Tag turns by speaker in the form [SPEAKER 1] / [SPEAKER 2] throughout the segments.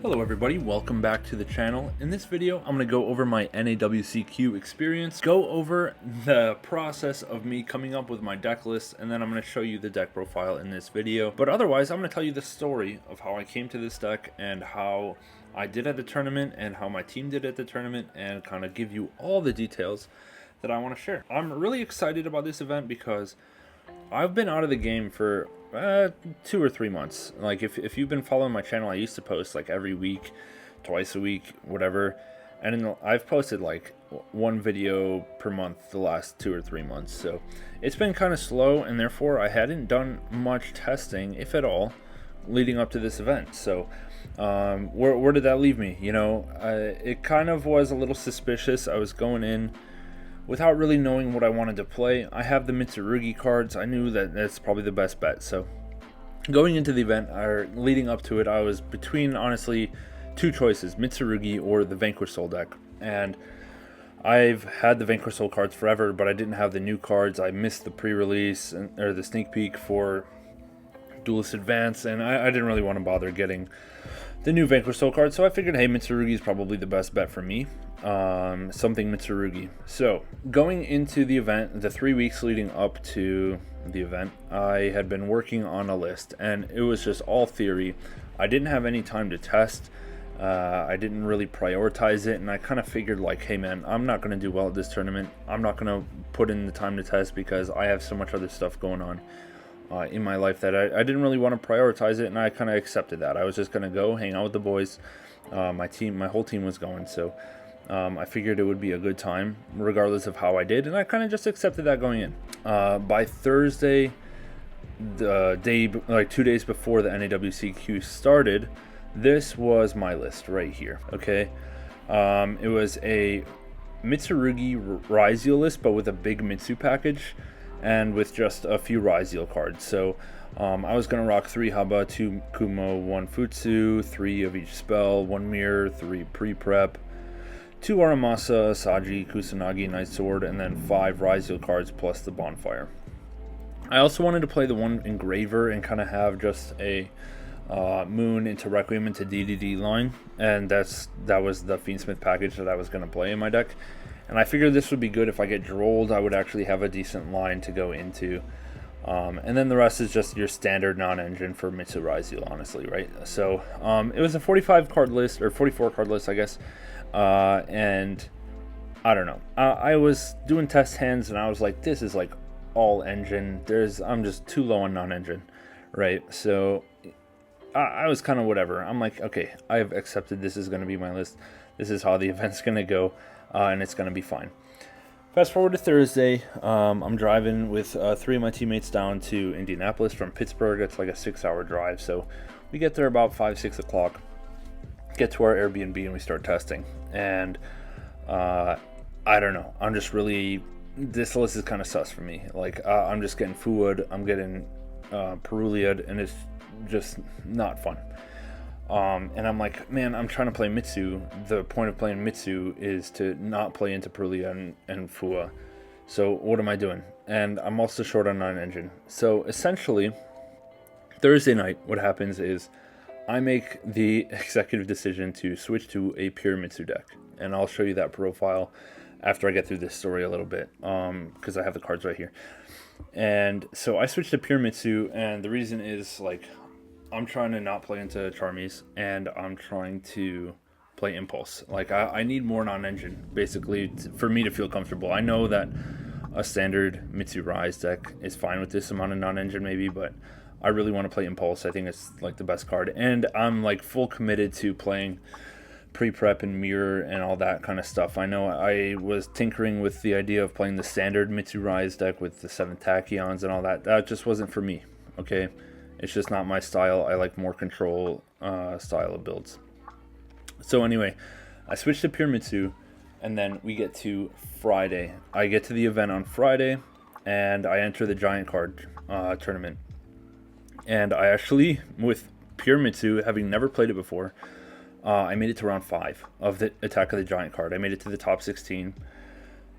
[SPEAKER 1] Hello everybody, welcome back to the channel. In this video, I'm going to go over my NAWCQ experience, go over the process of me coming up with my deck list, and then I'm going to show you the deck profile in this video. But otherwise, I'm going to tell you the story of how I came to this deck and how I did at the tournament and how my team did at the tournament, and kind of give you all the details that I want to share. I'm really excited about this event because I've been out of the game for 2 or 3 months. Like if you've been following my channel, I used to post like every week, twice a week, whatever, and I've posted like one video per month the last 2 or 3 months. So it's been kind of slow, and therefore I hadn't done much testing, if at all, leading up to this event. So where did that leave me? You know, it kind of was a little suspicious. I was going in without really knowing what I wanted to play. I have the Mitsurugi cards. I knew that that's probably the best bet. So going into the event, or leading up to it, I was between, honestly, 2 choices, Mitsurugi or the Vanquish Soul deck. And I've had the Vanquish Soul cards forever, but I didn't have the new cards. I missed the pre-release or the sneak peek for Duelist Advance, and I didn't really want to bother getting the new Vanquish Soul card, so I figured, hey, Mitsurugi is probably the best bet for me. Something Mitsurugi. So going into the event, the 3 weeks leading up to the event, I had been working on a list, and it was just all theory. I didn't have any time to test. I didn't really prioritize it, and I kind of figured like, hey man, I'm not going to do well at this tournament. I'm not going to put in the time to test because I have so much other stuff going on in my life that I didn't really want to prioritize it, and I kind of accepted that. I was just going to go hang out with the boys. My whole team was going, so I figured it would be a good time regardless of how I did, and I kind of just accepted that going in. By Thursday, the day, like 2 days before the NAWCQ started, this was my list right here, okay? It was a Mitsurugi Ryzeal list, but with a big Mitsu package, and with just a few Ryzeal cards. So I was going to rock 3 Haba, 2 Kumo, 1 Futsu, 3 of each spell, 1 Mirror, 3 pre-prep, 2 Aramasa, Saji, Kusanagi, Night Sword, and then 5 Ryzeal cards plus the Bonfire. I also wanted to play the 1 Engraver and kind of have just a Moon into Requiem into DDD line, and that was the Fiendsmith package that I was going to play in my deck. And I figured this would be good if I get drolled. I would actually have a decent line to go into. And then the rest is just your standard non-engine for Mitsu Ryzeal, honestly, right? So it was a 45 card list, or 44 card list, I guess. And I don't know. I was doing test hands, and I was like, this is like all engine. I'm just too low on non-engine, right? So I was kind of whatever. I'm like, okay, I've accepted this is going to be my list. This is how the event's going to go. And it's going to be fine. Fast forward to Thursday, I'm driving with 3 of my teammates down to Indianapolis from Pittsburgh. It's like a 6-hour drive, so we get there about 5-6 o'clock, get to our Airbnb, and we start testing. And I don't know, I'm just really, this list is kind of sus for me. Like, I'm just getting Fuwood, I'm getting Peruliad, and it's just not fun. And I'm like, man, I'm trying to play Mitsu. The point of playing Mitsu is to not play into Perulia and Fua. So what am I doing? And I'm also short on non-engine. So essentially, Thursday night, what happens is I make the executive decision to switch to a pure Mitsu deck. And I'll show you that profile after I get through this story a little bit, because I have the cards right here. And so I switched to pure Mitsu, and the reason is, like, I'm trying to not play into Charmies, and I'm trying to play Impulse. Like, I need more non-engine, basically, for me to feel comfortable. I know that a standard Mitsu Rise deck is fine with this amount of non-engine, maybe, but I really want to play Impulse. I think it's, like, the best card. And I'm, like, full committed to playing pre-prep and mirror and all that kind of stuff. I know I was tinkering with the idea of playing the standard Mitsu Rise deck with the 7 Tachyons and all that. That just wasn't for me, okay? It's just not my style. I like more control style of builds. So anyway, I switched to pure Mitsu, and then we get to Friday. I get to the event on Friday, and I enter the Giant Card tournament. And I actually, with pure Mitsu, having never played it before, I made it to round 5 of the Attack of the Giant Card. I made it to the top 16,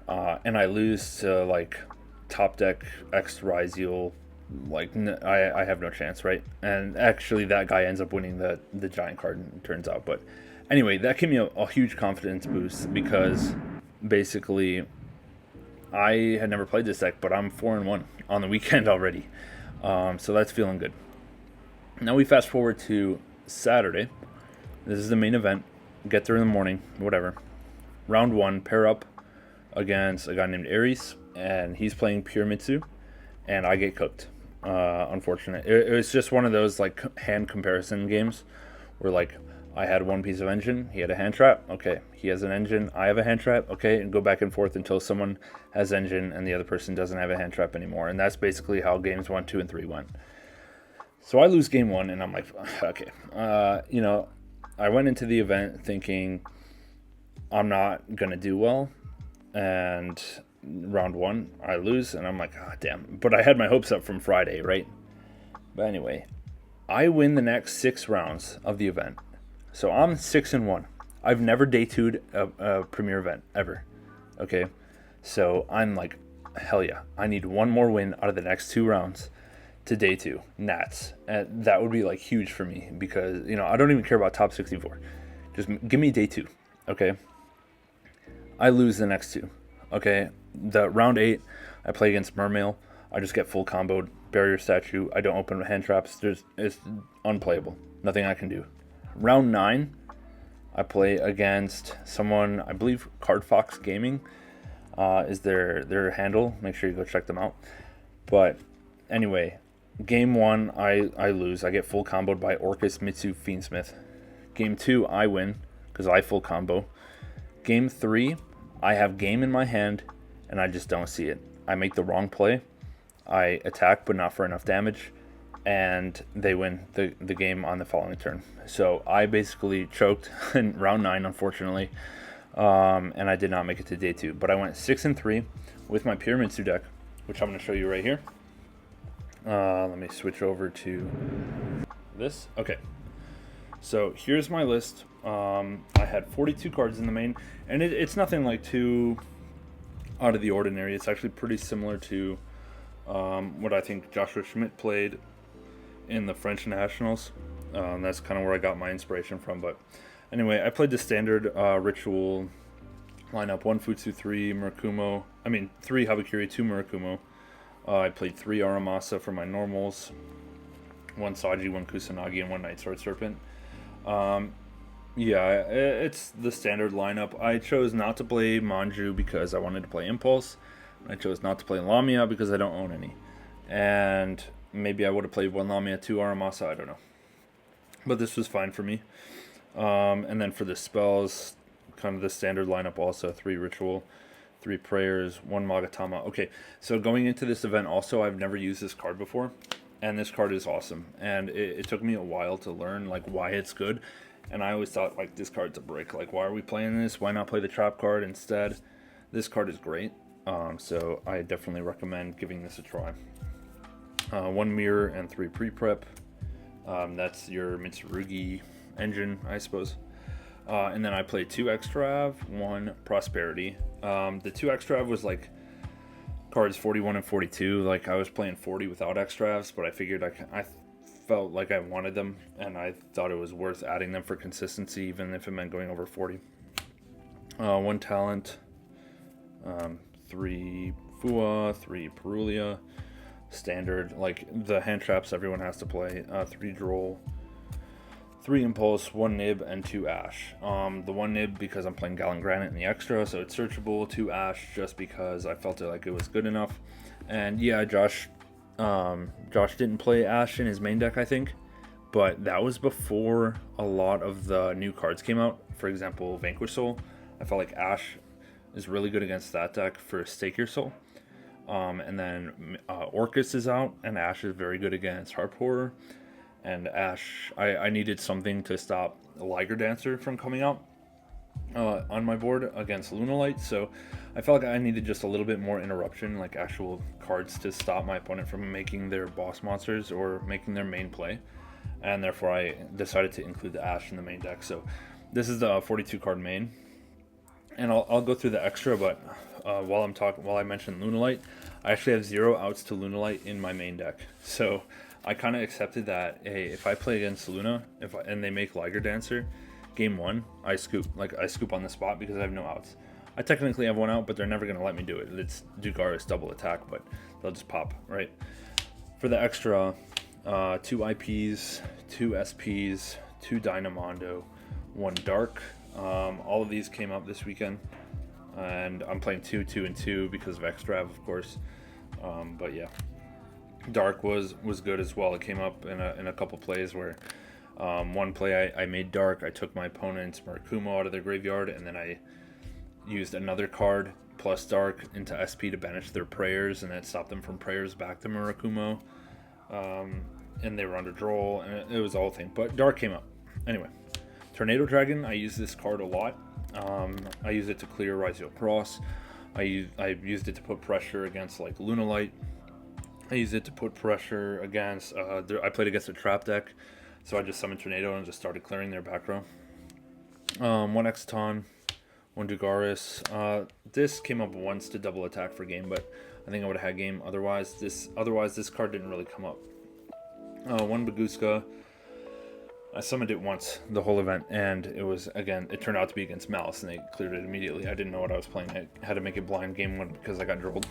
[SPEAKER 1] and I lose to like top deck X Ryzeal like I have no chance, right? And actually that guy ends up winning the giant card, it turns out. But anyway, that gave me a huge confidence boost, because basically I had never played this deck, but I'm 4-1 on the weekend already. So that's feeling good. Now we fast forward to Saturday. This is the main event. Get there in the morning, whatever. Round 1, pair up against a guy named Aries, and he's playing Pure Mitsu, and I get cooked. Unfortunate. It was just one of those like hand comparison games where like I had one piece of engine, he had a hand trap, okay. He has an engine, I have a hand trap, okay, and go back and forth until someone has engine and the other person doesn't have a hand trap anymore. And that's basically how games 1, 2, and 3 went. So I lose game 1, and I'm like, okay. You know, I went into the event thinking I'm not gonna do well, and round 1 I lose, and I'm like, oh, damn. But I had my hopes up from Friday, right? But anyway, I win the next 6 rounds of the event. So I'm 6-1. I've never day 2'd a premier event ever. Okay, so I'm like, hell yeah, I need one more win out of the next 2 rounds to day 2 Nats, and that would be like huge for me, because you know I don't even care about top 64. Just give me day 2. Okay, I lose the next 2. Okay, the round 8 I play against Mermail. I just get full comboed, barrier statue. I don't open hand traps. It's unplayable. Nothing I can do. Round 9 I play against someone, I believe Card Fox Gaming is their handle. Make sure you go check them out. But anyway, game 1 I lose. I get full comboed by Orcus Mitsu Fiendsmith. Game 2 I win because I full combo. Game 3 I have game in my hand and I just don't see it. I make the wrong play. I attack but not for enough damage, and they win the game on the following turn. So I basically choked in round 9, unfortunately, and I did not make it to day 2. But I went 6-3 with my Pure Mitsu deck, which I'm going to show you right here. Let me switch over to this. Okay, so here's my list. I had 42 cards in the main, and it's nothing like too out of the ordinary. It's actually pretty similar to what I think Joshua Schmidt played in the French Nationals. That's kind of where I got my inspiration from. But anyway, I played the standard Ritual lineup: 1 Futsu, 3 Murakumo. 3 Habakiri, 2 Murakumo. I played 3 Aramasa for my normals, 1 Saji, 1 Kusanagi, and 1 Night Sword Serpent. Yeah, it's the standard lineup. I chose not to play Manju because I wanted to play Impulse. I chose not to play Lamia because I don't own any. And maybe I would have played 1 Lamia, 2 Aramasa, I don't know. But this was fine for me. And then for the spells, kind of the standard lineup also: 3 Ritual, 3 Prayers, 1 Magatama. Okay, so going into this event also, I've never used this card before. And this card is awesome. And it took me a while to learn like why it's good. And I always thought like this card's a brick. Like, why are we playing this? Why not play the trap card instead? This card is great. So I definitely recommend giving this a try. 1 Mirror and 3 Pre-Prep. That's your Mitsurugi engine, I suppose. And then I played 2 Extrav, 1 Prosperity. The 2 Extrav was like cards 41 and 42. Like, I was playing 40 without Extravs, but I figured I felt like I wanted them, and I thought it was worth adding them for consistency, even if it meant going over 40. 1 Talent, 3 Fua, 3 Perulia, standard, like the hand traps everyone has to play. 3 Droll, 3 Impulse, 1 Nib, and 2 Ash. The 1 Nib because I'm playing Gallon Granite in the extra, so it's searchable. 2 Ash just because I felt like it was good enough. And yeah, Josh didn't play Ash in his main deck, I think, but that was before a lot of the new cards came out. For example, Vanquish Soul. I felt like Ash is really good against that deck for Stake Your Soul. And then Orcus is out, and Ash is very good against Harp Horror. And Ash, I needed something to stop Liger Dancer from coming out on my board against Lunalight, so I felt like I needed just a little bit more interruption, like actual cards to stop my opponent from making their boss monsters or making their main play, and therefore I decided to include the Ash in the main deck. So this is the 42 card main, and I'll go through the extra, but while I mention Lunalight, I actually have 0 outs to Lunalight in my main deck. So I kind of accepted that, hey, if I play against Luna and they make Liger Dancer, game 1, I scoop. Like, I scoop on the spot because I have no outs. I technically have 1 out, but they're never going to let me do it. It's Dugaris double attack, but they'll just pop, right? For the extra, 2 IPs, 2 SPs, 2 Dynamondo, 1 Dark. All of these came up this weekend. And I'm playing 2, 2, and 2 because of Extrav, of course. But yeah, Dark was good as well. It came up in a couple plays where one play I made Dark. I took my opponent's Murakumo out of their graveyard, and then I used another card plus Dark into SP to banish their prayers, and that stopped them from prayers back to Murakumo. And they were under draw, and it was the whole thing. But Dark came up. Anyway, Tornado Dragon, I use this card a lot. I use it to clear Ryzeal Cross. I used it to put pressure against like Lunalight. I used it to put pressure against. I played against a trap deck, so I just summoned Tornado and just started clearing their back row. 1 Exaton, 1 Dugaris. This came up once to double attack for game, but I think I would have had game otherwise. This card didn't really come up. 1 Baguska. I summoned it once the whole event, and it turned out to be against Maliss, and they cleared it immediately. I didn't know what I was playing. I had to make it blind game 1 because I got drilled.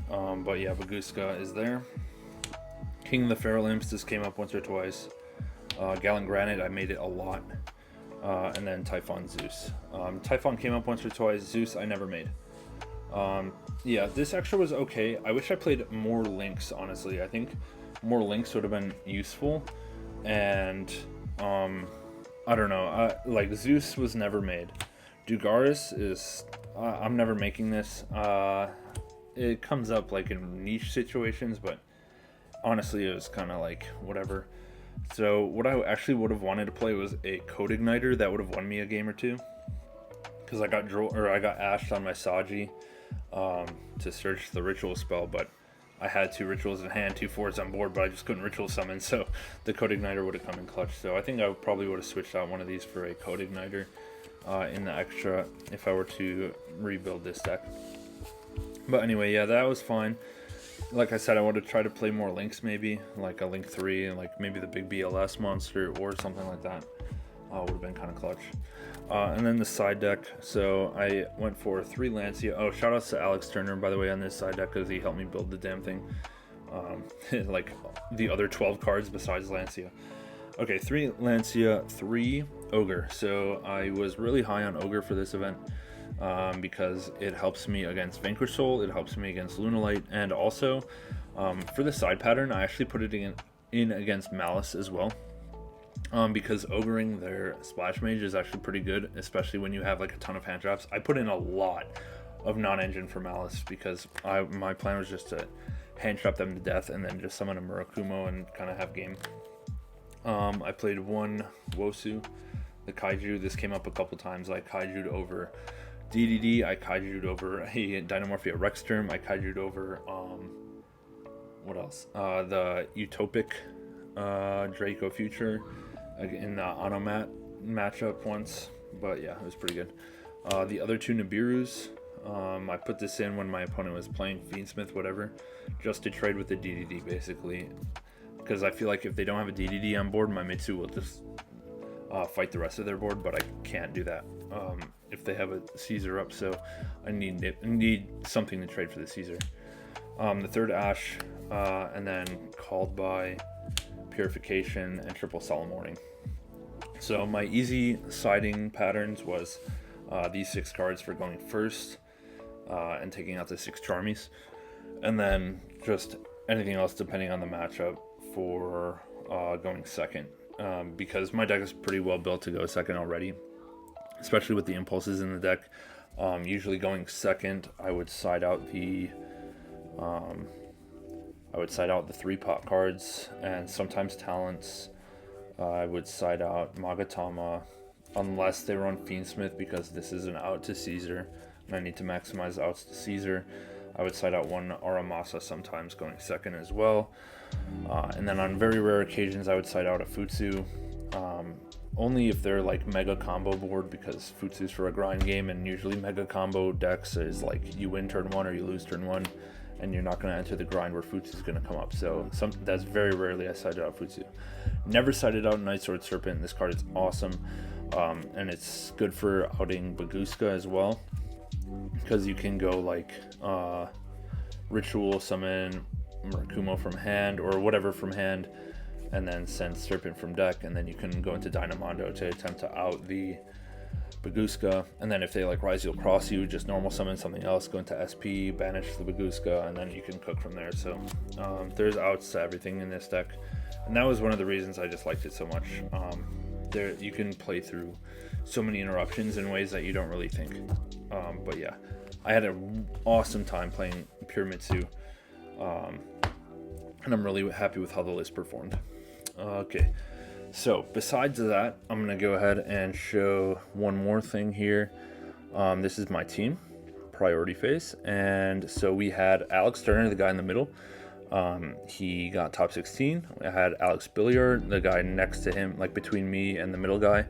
[SPEAKER 1] But yeah, Baguska is there. King of the Feral Imps, this came up once or twice. Gallant Granite, I made it a lot. And then Typhon Zeus. Typhon came up once or twice. Zeus, I never made. Yeah, this extra was okay. I wish I played more links, honestly. I think more links would have been useful. And I don't know. Like, Zeus was never made. Dugaris is... I'm never making this. It comes up, like, in niche situations, but honestly, it was kind of like, whatever. So, what I actually would have wanted to play was a Code Igniter. That would have won me a game or two. Because I got ashed on my Saji to search the Ritual spell, but I had 2 Rituals in hand, 2 4s on board, but I just couldn't Ritual summon, so the Code Igniter would have come in clutch. So I think I probably would have switched out one of these for a Code Igniter in the extra if I were to rebuild this deck. But anyway, yeah, that was fine. Like I said, I would have tried to play more links, maybe, like a Link 3, and like maybe the big BLS monster or something like that. Would have been kind of clutch. And then the side deck, so I went for 3 Lancia. Oh, shout outs to Alex Turner, by the way, on this side deck, because he helped me build the damn thing. Like the other 12 cards besides Lancia. Okay, 3 Lancia, 3 Ogre. So I was really high on Ogre for this event because it helps me against Vanquish Soul, it helps me against Lunalight, and also for the side pattern, I actually put it in against Maliss as well. Because ogering their Splash Mage is actually pretty good, especially when you have like a ton of hand traps. I put in a lot of non-engine for Maliss because my plan was just to hand trap them to death and then just summon a Murakumo and kind of have game. I played 1 Wosu, the Kaiju. This came up a couple times. I Kaiju'd over DDD, I Kaiju'd over a Dynamorphia Rexterm, I Kaiju'd over what else? The Utopic Draco Future in the Anomat matchup once, but yeah, it was pretty good. The other 2 Nibirus, I put this in when my opponent was playing Fiendsmith, whatever, just to trade with the DDD basically, because I feel like if they don't have a DDD on board, my Mitsu will just fight the rest of their board, but I can't do that if they have a Caesar up, so I need something to trade for the Caesar. The 3rd Ash, and then Called by, Purification, and Triple Solemn Warning. So my easy siding patterns was these 6 cards for going first and taking out the 6 Charmies, and then just anything else depending on the matchup for going second, because my deck is pretty well built to go second already, especially with the impulses in the deck. Usually going second, I would side out the 3-pot cards and sometimes talents. I would side out Magatama unless they run Fiendsmith, because this is an out to Caesar and I need to maximize outs to Caesar. I would side out 1 Aramasa sometimes going second as well. And then on very rare occasions I would side out a Futsu, only if they're like mega combo board, because Futsu's for a grind game, and usually mega combo decks is like you win turn 1 or you lose turn 1, and you're not going to enter the grind where Futsu is going to come up. So that's very rarely I sighted out Futsu. Never sighted out Night Sword Serpent. This card is awesome, and it's good for outing Baguska as well, because you can go like Ritual Summon Murakumo from hand or whatever from hand, and then send Serpent from deck, and then you can go into Dynamondo to attempt to out the Baguska, and then if they like Ryzeal cross you, just normal summon something else, go into SP, banish the Baguska, and then you can cook from there. So there's outs to everything in this deck, and that was one of the reasons I just liked it so much. There you can play through so many interruptions in ways that you don't really think. But yeah, I had an awesome time playing Pure Mitsu, and I'm really happy with how the list performed. Okay. So besides that, I'm going to go ahead and show one more thing here. This is my team, priority phase. And so we had Alex Turner, the guy in the middle. He got top 16. I had Alex Billiard, the guy next to him, like between me and the middle guy.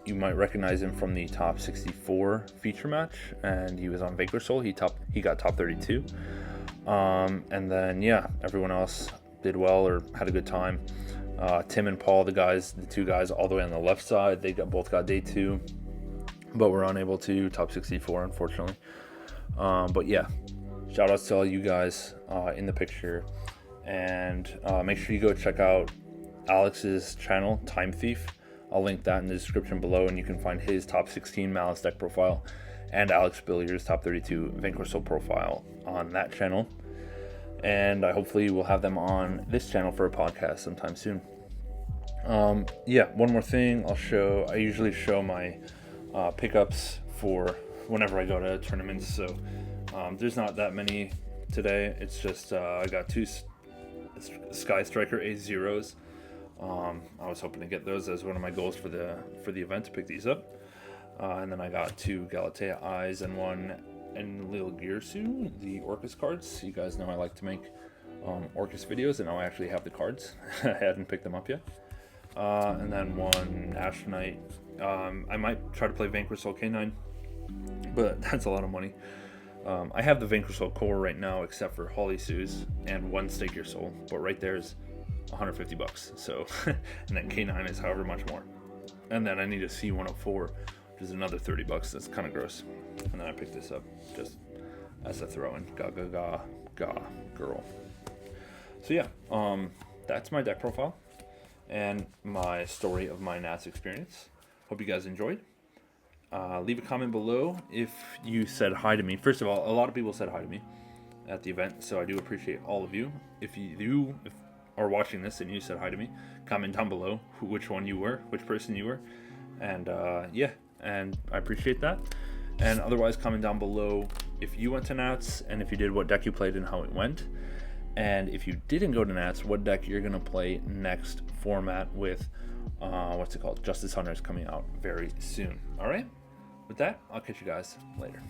[SPEAKER 1] You might recognize him from the top 64 feature match, and he was on Vanquish Soul. He got top 32. And then, yeah, everyone else did well or had a good time. Tim and Paul, the two guys all the way on the left side, they both got day 2, but were unable to top 64, unfortunately. But yeah, shout outs to all you guys in the picture, and make sure you go check out Alex's channel, Time Thief. I'll link that in the description below, and you can find his top 16 Maliss deck profile and Alex Billiard's top 32 Vanquish Soul profile on that channel. And I hopefully will have them on this channel for a podcast sometime soon. Yeah, one more thing I usually show my pickups for whenever I go to tournaments. So there's not that many today. It's just I got 2 Sky Striker A0s. I was hoping to get those as one of my goals for the event, to pick these up. And then I got 2 Galatea Eyes and 1 and Lil Gearsu, the Orcus cards. You guys know I like to make Orcus videos, and now I actually have the cards. I hadn't picked them up yet. And then 1 Astronaut. I might try to play Vanquish Soul K9, but that's a lot of money. I have the Vanquish Soul core right now, except for Holly Sue's and 1 Stake Your Soul, but right there is $150. So, and then K9 is however much more. And then I need a C104, which is another $30. That's kind of gross. And then I picked this up just as a throw-in. Ga girl. So yeah, that's my deck profile and my story of my Nats experience. Hope you guys enjoyed. Leave a comment below if you said hi to me. First of all, a lot of people said hi to me at the event, so I do appreciate all of you. If you are watching this and you said hi to me, comment down below which person you were, and yeah, and I appreciate that. And otherwise, comment down below if you went to Nats, and if you did, what deck you played and how it went. And if you didn't go to Nats, what deck you're gonna play next format with Justice Hunters coming out very soon. All right, with that, I'll catch you guys later.